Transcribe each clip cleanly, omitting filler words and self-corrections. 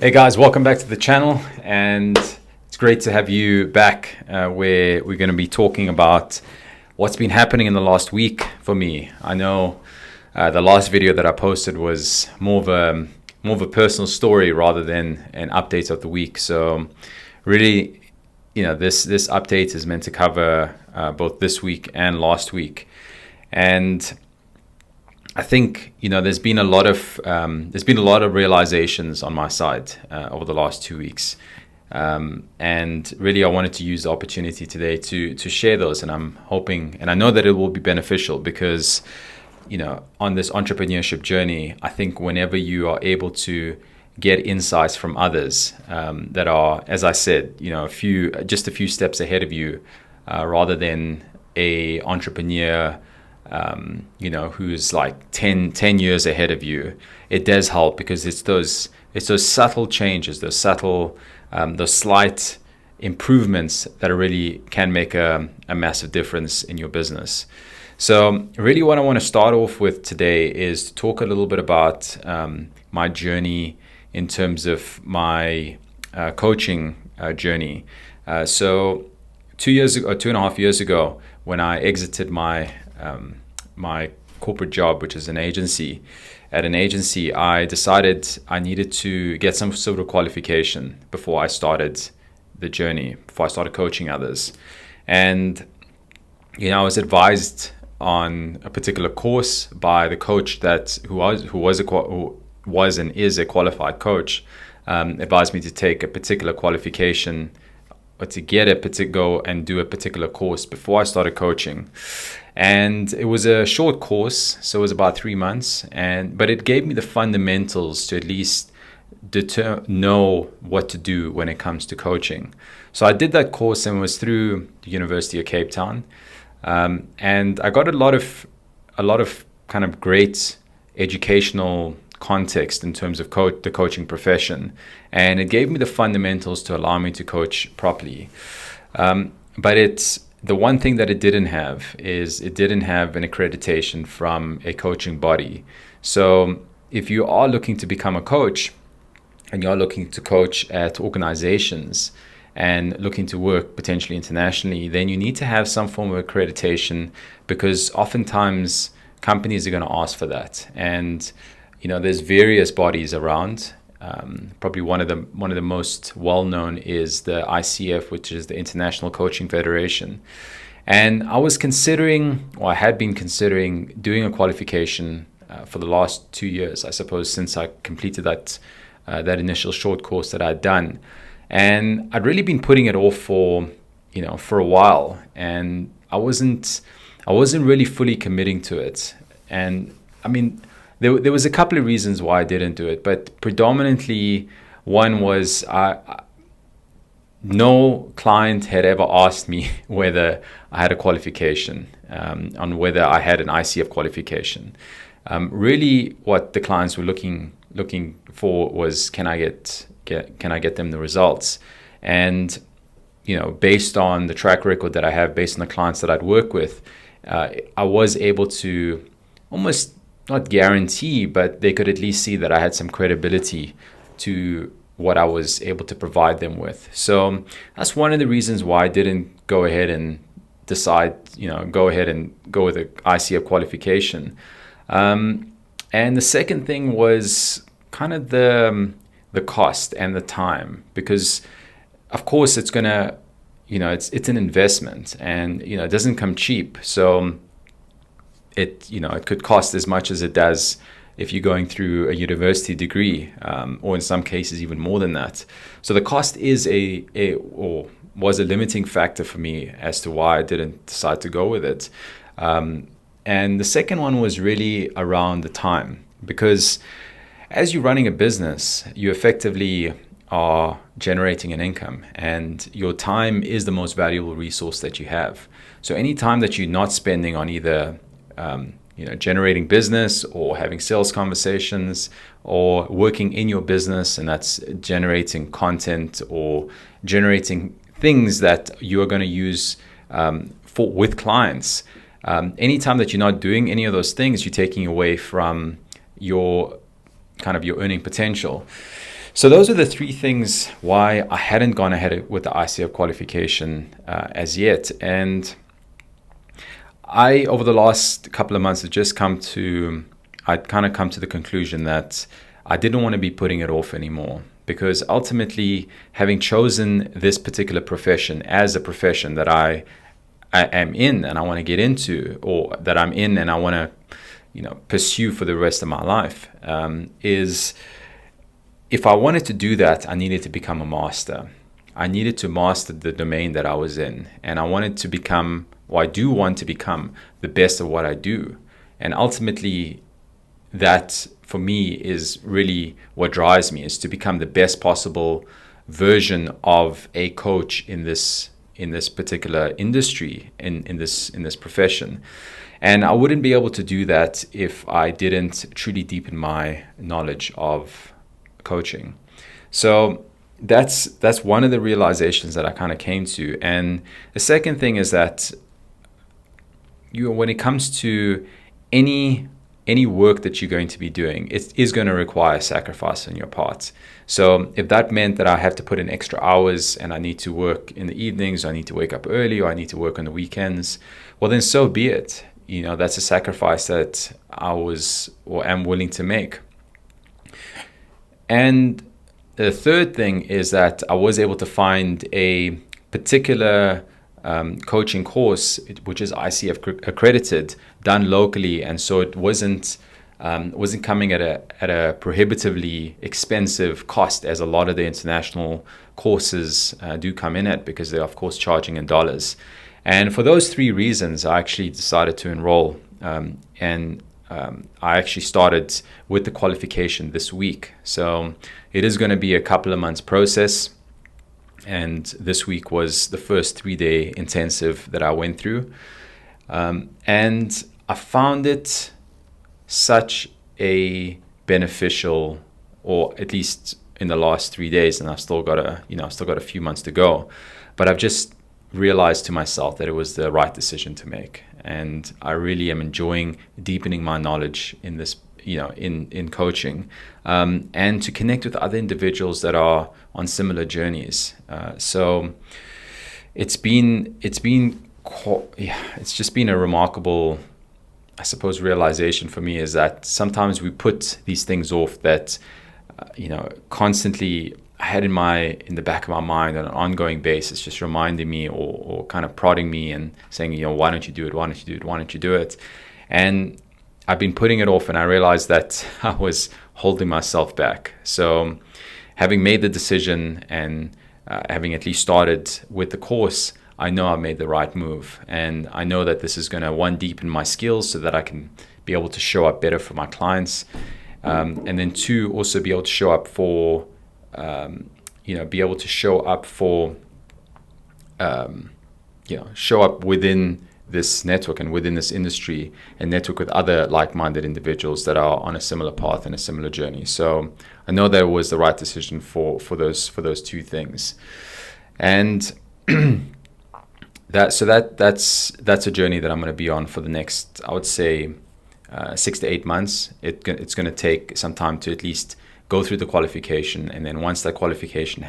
Hey guys, welcome back to the channel, and it's great to have you back where we're going to be talking about what's been happening in the last week for me. I know the last video that I posted was more of a personal story rather than an update of the week. So really, this update is meant to cover both this week and last week. And I think there's been a lot of realizations on my side over the last 2 weeks, and really I wanted to use the opportunity today to share those. And I'm hoping, and I know that it will be beneficial because on this entrepreneurship journey, I think whenever you are able to get insights from others that are, as I said, just a few steps ahead of you, rather than a entrepreneur who's like 10 years ahead of you, it does help because it's those subtle changes, those slight improvements that really can make a massive difference in your business. So really what I want to start off with today is to talk a little bit about my journey in terms of my coaching journey. So 2.5 years ago, when I exited my corporate job, which is an agency. At an agency, I decided I needed to get some sort of qualification before I started the journey, before I started coaching others. And I was advised on a particular course by the coach who was and is a qualified coach, advised me to take a particular qualification, or to go and do a particular course before I started coaching. And it was a short course, so it was about 3 months, but it gave me the fundamentals to at least know what to do when it comes to coaching. So I did that course, and it was through the University of Cape Town, and I got a lot of kind of great educational context in terms of the coaching profession, and it gave me the fundamentals to allow me to coach properly. But the one thing that it didn't have is it didn't have an accreditation from a coaching body. So if you are looking to become a coach and you're looking to coach at organizations and looking to work potentially internationally, then you need to have some form of accreditation, because oftentimes companies are going to ask for that. And there's various bodies around. Probably one of the most well-known is the ICF, which is the International Coaching Federation. And I had been considering doing a qualification for the last 2 years, I suppose, since I completed that initial short course that I'd done. And I'd really been putting it off for a while, and I wasn't really fully committing to it. And I mean, there was a couple of reasons why I didn't do it, but predominantly one was no client had ever asked me whether I had a qualification, on whether I had an ICF qualification. Really, what the clients were looking for was, can I get them the results? And based on the track record that I have, based on the clients that I'd work with, I was able to almost not guarantee, but they could at least see that I had some credibility to what I was able to provide them with. So that's one of the reasons why I didn't go ahead and decide, go with the ICF qualification. And the second thing was kind of the cost and the time, because of course it's gonna, it's an investment, and it doesn't come cheap. So it could cost as much as it does if you're going through a university degree, or in some cases even more than that. So the cost is was a limiting factor for me as to why I didn't decide to go with it. And the second one was really around the time, because as you're running a business, you effectively are generating an income, and your time is the most valuable resource that you have. So any time that you're not spending on either generating business or having sales conversations or working in your business, and that's generating content or generating things that you are going to use with clients. Anytime that you're not doing any of those things, you're taking away from your earning potential. So those are the three things why I hadn't gone ahead with the ICF qualification as yet. And I, over the last couple of months, I'd kind of come to the conclusion that I didn't want to be putting it off anymore, because ultimately, having chosen this particular profession as a profession that I am in and I want to get into, or that I'm in and I want to, pursue for the rest of my life, is if I wanted to do that, I needed to become a master. I needed to master the domain that I was in, and I wanted to become, or I do want to become, the best of what I do. And ultimately, that for me is really what drives me, is to become the best possible version of a coach in this particular industry, in this profession. And I wouldn't be able to do that if I didn't truly deepen my knowledge of coaching. So that's one of the realizations that I kind of came to. And the second thing is that when it comes to any work that you're going to be doing, it is going to require sacrifice on your part. So if that meant that I have to put in extra hours and I need to work in the evenings, or I need to wake up early, or I need to work on the weekends, well, then so be it. That's a sacrifice that I was or am willing to make. And the third thing is that I was able to find a particular coaching course, which is ICF accredited, done locally, and so it wasn't coming at a prohibitively expensive cost, as a lot of the international courses do come in at, because they're of course charging in dollars. And for those three reasons, I actually decided to enroll, and I actually started with the qualification this week. So it is going to be a couple of months process. And this week was the first 3-day intensive that I went through. And I found it such a beneficial, or at least in the last 3 days, and I've still got a few months to go, but I've just realized to myself that it was the right decision to make. And I really am enjoying deepening my knowledge in this, in coaching, and to connect with other individuals that are on similar journeys. So it's just been a remarkable, I suppose, realization for me, is that sometimes we put these things off that, constantly I had in the back of my mind on an ongoing basis, just reminding me or kind of prodding me and saying, why don't you do it? Why don't you do it? Why don't you do it? And I've been putting it off, and I realized that I was holding myself back. So having made the decision and having at least started with the course, I know I've made the right move. And I know that this is going to, one, deepen my skills so that I can be able to show up better for my clients. And then two, also be able to show up for, show up within this network and within this industry, and network with other like-minded individuals that are on a similar path and a similar journey. So I know that was the right decision for those two things. And that's a journey that I'm going to be on for the next, I would say, 6 to 8 months. It's going to take some time to at least go through the qualification, and then once that qualification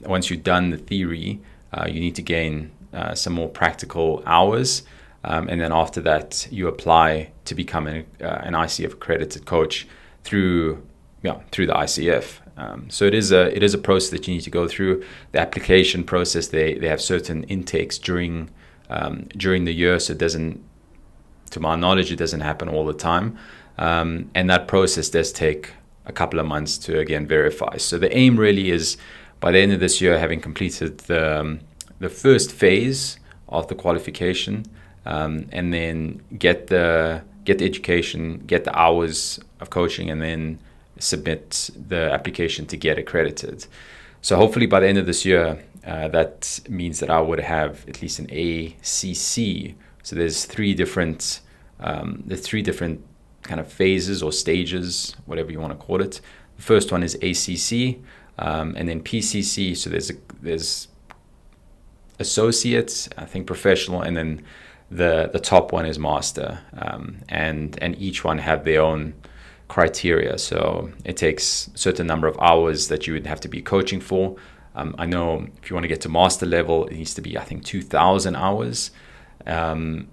once you've done the theory, you need to gain some more practical hours, and then after that you apply to become an ICF accredited coach through the ICF. So it is a process that you need to go through. The application process, they have certain intakes during the year, so it doesn't, to my knowledge, it doesn't happen all the time, and that process does take a couple of months to again verify. So the aim really is, by the end of this year, having completed the first phase of the qualification, and then get the education, get the hours of coaching, and then submit the application to get accredited. So hopefully by the end of this year, that means that I would have at least an ACC. So there's three different kind of phases or stages, whatever you want to call it. The first one is ACC, and then PCC. So there's associates, I think professional, and then the top one is master, and each one have their own criteria. So it takes a certain number of hours that you would have to be coaching for. I know if you want to get to master level, it needs to be, I think, 2,000 hours. And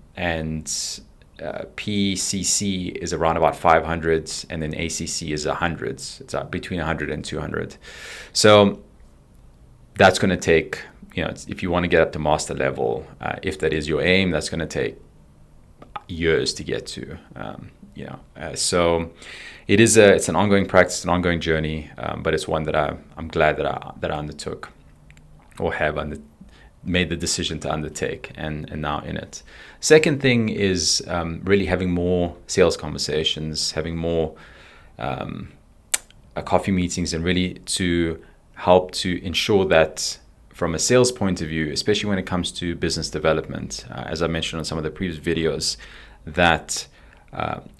PCC is around about 500, and then ACC is 100. It's between 100 and 200. So that's going to take, if you want to get up to master level, if that is your aim, that's going to take years to get to. So it's an ongoing practice, an ongoing journey, but it's one that I'm glad that I undertook, or have made the decision to undertake, and now in it. Second thing is really having more sales conversations, having more coffee meetings, and really to help to ensure that from a sales point of view, especially when it comes to business development, as I mentioned on some of the previous videos, that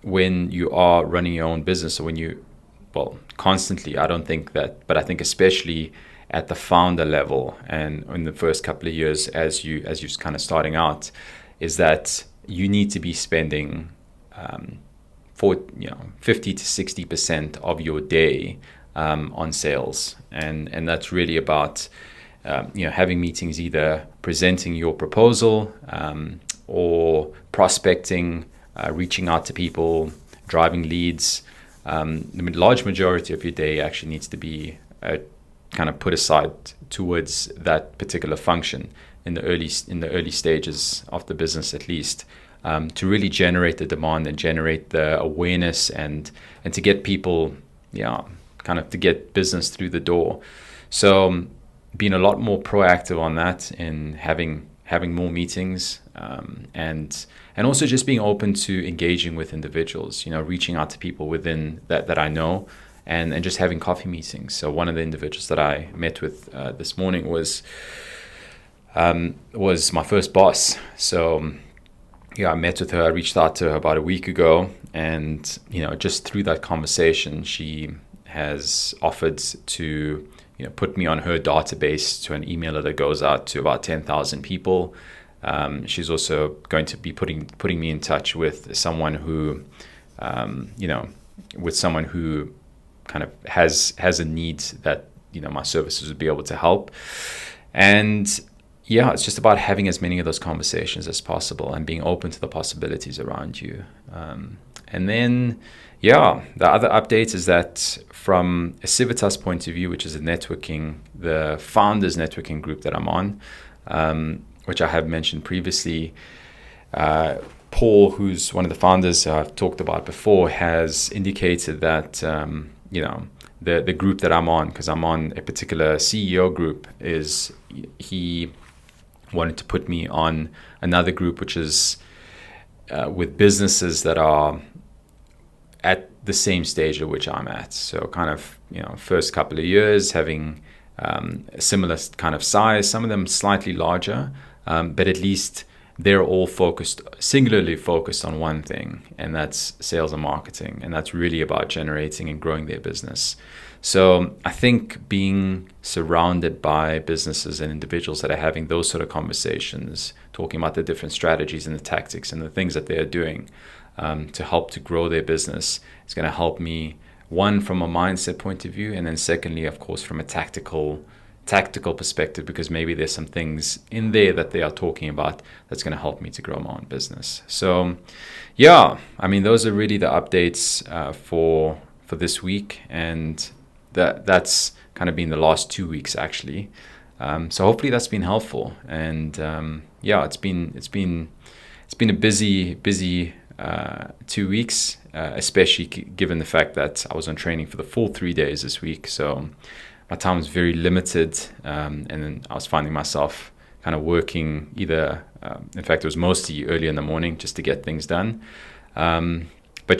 when you are running your own business, or constantly, I don't think that, but I think especially at the founder level and in the first couple of years as you're kind of starting out, is that you need to be spending 50 to 60% of your day on sales, and that's really about having meetings, either presenting your proposal or prospecting, reaching out to people, driving leads. The large majority of your day actually needs to be kind of put aside towards that particular function in the early stages of the business, at least, to really generate the demand and generate the awareness and to get people, kind of to get business through the door. So being a lot more proactive on that, and having more meetings, and also just being open to engaging with individuals, reaching out to people within that I know, and just having coffee meetings. So one of the individuals that I met with this morning was my first boss. So I met with her. I reached out to her about a week ago, and just through that conversation, she has offered to put me on her database to an emailer that goes out to about 10,000 people. She's also going to be putting me in touch with someone who, kind of has a need that my services would be able to help. And it's just about having as many of those conversations as possible and being open to the possibilities around you. And then the other update is that from a Civitas point of view, which is the founders networking group that I'm on, which I have mentioned previously, Paul, who's one of the founders I've talked about before, has indicated that the group that I'm on, because I'm on a particular CEO group, is he wanted to put me on another group, which is with businesses that are at the same stage at which I'm at. So kind of, first couple of years, having a similar kind of size, some of them slightly larger, but at least they're all singularly focused on one thing, and that's sales and marketing. And that's really about generating and growing their business. So I think being surrounded by businesses and individuals that are having those sort of conversations, talking about the different strategies and the tactics and the things that they're doing to help to grow their business, is going to help me, one, from a mindset point of view, and then secondly, of course, from a tactical perspective, because maybe there's some things in there that they are talking about that's going to help me to grow my own business. So those are really the updates for this week, and that's kind of been the last 2 weeks actually. So hopefully that's been helpful, and it's been a busy 2 weeks, especially given the fact that I was on training for the full 3 days this week. So my time was very limited, and then I was finding myself kind of working either, in fact, it was mostly early in the morning just to get things done. But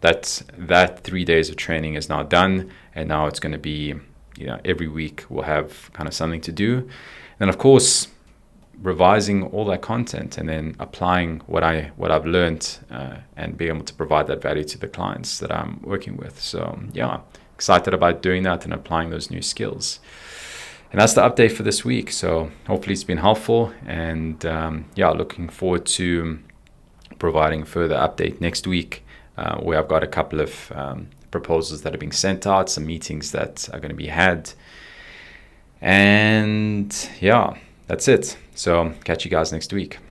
that 3 days of training is now done, and now it's going to be, every week we'll have kind of something to do. And of course, revising all that content and then applying what I've learned, and being able to provide that value to the clients that I'm working with. So excited about doing that and applying those new skills. And that's the update for this week. So hopefully it's been helpful, and looking forward to providing further update next week where I've got a couple of proposals that are being sent out, some meetings that are going to be had. And yeah, that's it. So catch you guys next week.